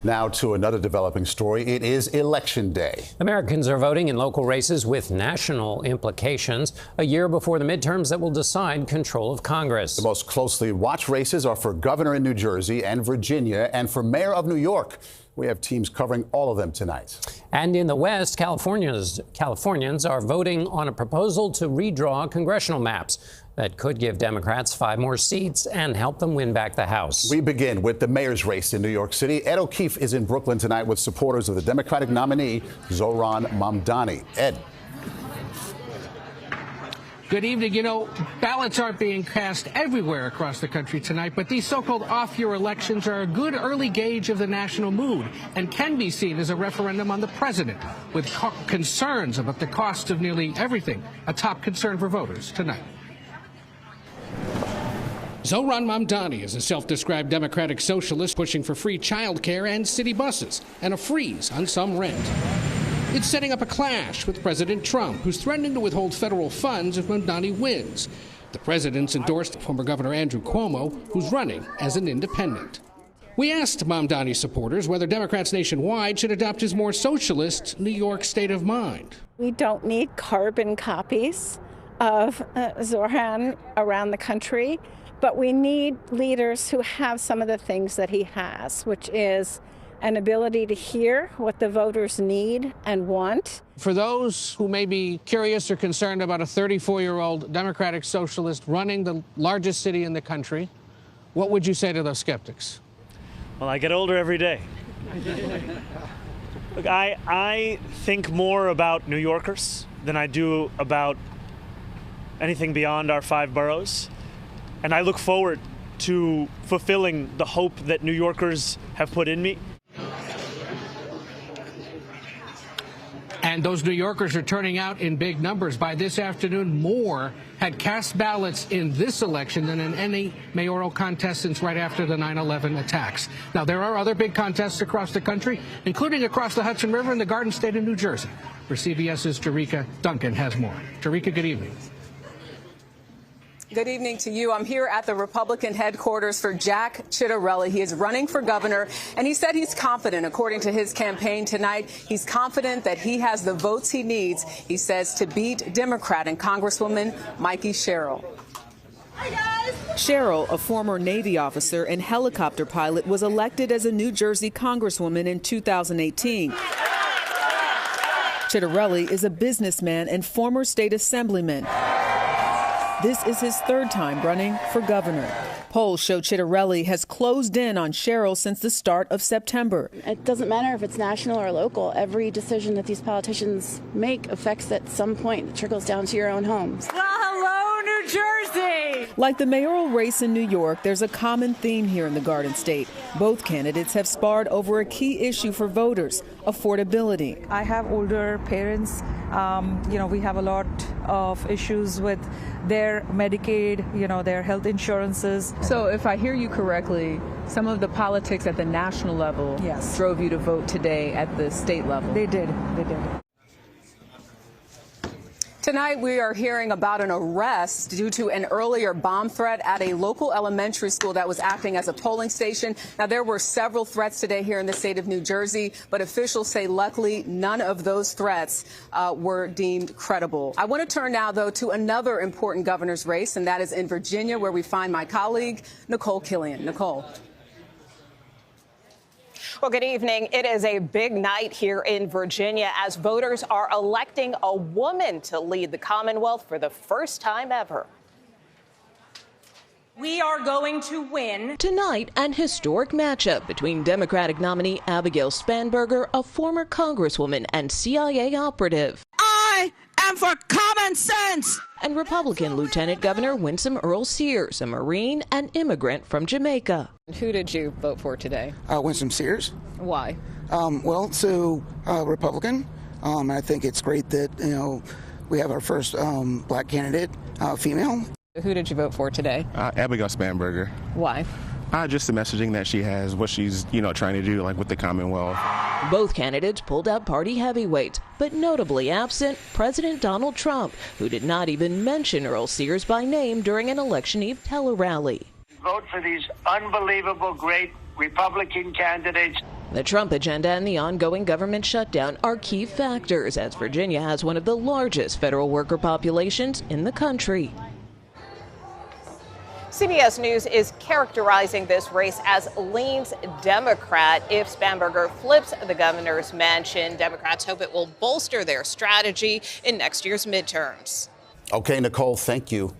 Now to another developing story. It is Election Day. Americans are voting in local races with national implications a year before the midterms that will decide control of Congress. The most closely watched races are for governor in New Jersey and Virginia and for mayor of New York. We have teams covering all of them tonight. And in the West, Californians are voting on a proposal to redraw congressional maps that could give Democrats 5 more seats and help them win back the House. We begin with the mayor's race in New York City. Ed O'Keefe is in Brooklyn tonight with supporters of the Democratic nominee, Zohran Mamdani. Ed. Good evening. You know, ballots aren't being cast everywhere across the country tonight, but these so-called off-year elections are a good early gauge of the national mood and can be seen as a referendum on the president, with concerns about the cost of nearly everything, a top concern for voters tonight. Zohran Mamdani is a self-described democratic socialist pushing for free child care and city buses and a freeze on some rent. It's setting up a clash with President Trump, who's threatening to withhold federal funds if Mamdani wins. The president's endorsed former Governor Andrew Cuomo, who's running as an independent. We asked Mamdani supporters whether Democrats nationwide should adopt his more socialist New York state of mind. We don't need carbon copies of Zohran around the country, but we need leaders who have some of the things that he has, which is an ability to hear what the voters need and want. For those who may be curious or concerned about a 34-year-old Democratic socialist running the largest city in the country, what would you say to those skeptics? Well, I get older every day. Look, I think more about New Yorkers than I do about anything beyond our 5 boroughs. And I look forward to fulfilling the hope that New Yorkers have put in me. And those New Yorkers are turning out in big numbers. By this afternoon, more had cast ballots in this election than in any mayoral contest since right after the 9/11 attacks. Now, there are other big contests across the country, including across the Hudson River in the Garden State of New Jersey, where CBS's Jericka Duncan has more. Jericka, good evening. Good evening to you. I'm here at the Republican headquarters for Jack Ciattarelli. He is running for governor, and he said he's confident, according to his campaign tonight. He's confident that he has the votes he needs, he says, to beat Democrat and Congresswoman Mikey Sherrill. Hi, guys. Sherrill, a former Navy officer and helicopter pilot, was elected as a New Jersey Congresswoman in 2018. Ciattarelli is a businessman and former state assemblyman. This is his 3rd time running for governor. Polls show Ciattarelli has closed in on Sherrill since the start of September. It doesn't matter if it's national or local. Every decision that these politicians make affects at some point. It trickles down to your own homes. Well, hello, New Jersey! Like the mayoral race in New York, there's a common theme here in the Garden State. Both candidates have sparred over a key issue for voters, affordability. I have older parents. We have a lot of issues with their Medicaid, their health insurances. So if I hear you correctly, some of the politics at the national level drove you to vote today at the state level. They did. Tonight, we are hearing about an arrest due to an earlier bomb threat at a local elementary school that was acting as a polling station. Now, there were several threats today here in the state of New Jersey, but officials say luckily none of those threats were deemed credible. I want to turn now, though, to another important governor's race, and that is in Virginia, where we find my colleague, Nikole Killion. Nikole. Well, good evening. It is a big night here in Virginia as voters are electing a woman to lead the Commonwealth for the first time ever. We are going to win. Tonight, an historic matchup between Democratic nominee Abigail Spanberger, a former Congresswoman and CIA operative. I am for common sense. And Republican Lieutenant Governor Winsome Earl Sears, a Marine and immigrant from Jamaica. Who did you vote for today? Winsome Sears. Why? Republican. I think it's great that, we have our first black candidate, female. Who did you vote for today? Abigail Spanberger. Why? Just the messaging that she has, what she's, trying to do, like with the Commonwealth. Both candidates pulled out party heavyweights, but notably absent President Donald Trump, who did not even mention Earl Sears by name during an election eve tele-rally. Vote for these unbelievable, great Republican candidates. The Trump agenda and the ongoing government shutdown are key factors, as Virginia has one of the largest federal worker populations in the country. CBS News is characterizing this race as leans Democrat. If Spanberger flips the governor's mansion, Democrats hope it will bolster their strategy in next year's midterms. Okay, Nikole, thank you.